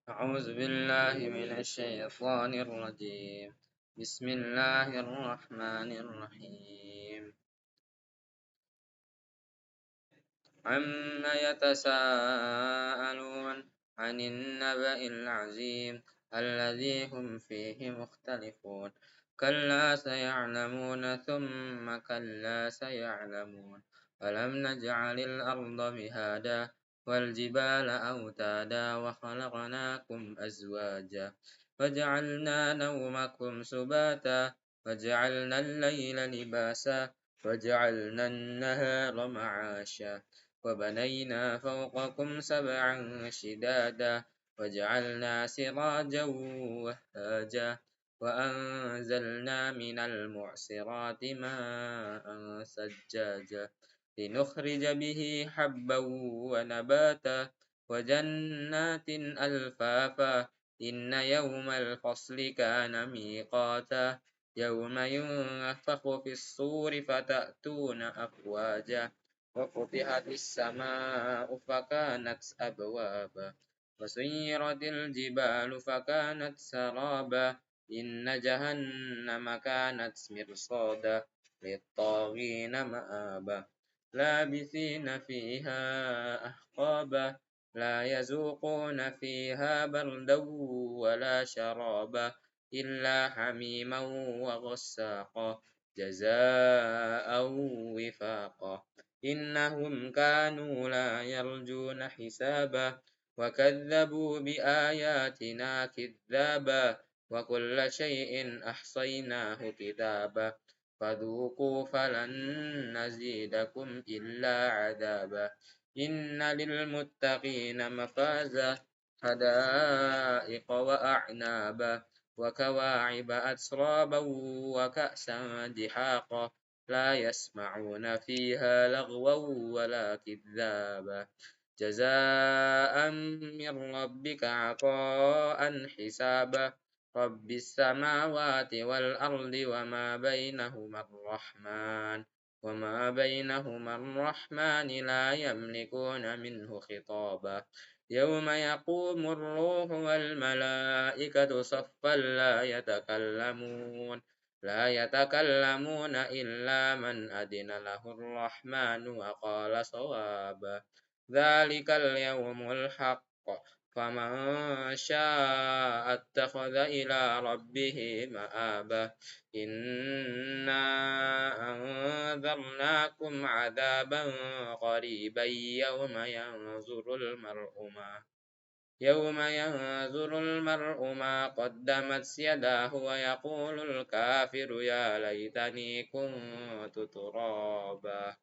أعوذ بالله من الشيطان الرجيم. بسم الله الرحمن الرحيم. عما يتساءلون عن النبأ العظيم الذي هم فيه مختلفون. كلا سيعلمون ثم كلا سيعلمون. ألم نجعل الأرض مهادا والجبال أوتادا وخلقناكم أزواجا وجعلنا نومكم سباتا وجعلنا الليل لباسا وجعلنا النهار معاشا وبنينا فوقكم سبعا شدادا وجعلنا سراجا وهاجا وأنزلنا من المعصرات ماء ثجاجا لنخرج به حبا ونباتا وجنات ألفافا إن يوم الفصل كان ميقاتا يوم ينفخ في الصور فتأتون أفواجا وفتحت السماء فكانت أبوابا وسيرت الجبال فكانت سرابا إن جهنم كانت مرصادا للطاغين مآبا لابثين فيها أحقابا لا يذوقون فيها بردا ولا شرابا إلا حميما وغساقا جزاء وفاقا إنهم كانوا لا يرجون حسابا وكذبوا بآياتنا كذابا وكل شيء أحصيناه كتابا فذوقوا فلن نزيدكم إلا عذابا إن للمتقين مفازا حدائق وأعنابا وكواعب أترابا وكأسا دحاقا لا يسمعون فيها لغوا ولا كذابا جزاء من ربك عطاء حسابا رب السماوات والأرض وما بينهما الرحمن لا يملكون منه خطابا يوم يقوم الروح والملائكة صفا لا يتكلمون إلا من أذن له الرحمن وقال صوابا ذلك اليوم الحق فمن شاء اتخذ إلى ربه مآبا إنا أنذرناكم عذابا قريبا يوم ينظر المرء ما قدمت يداه ويقول الكافر يا ليتني كنت ترابا.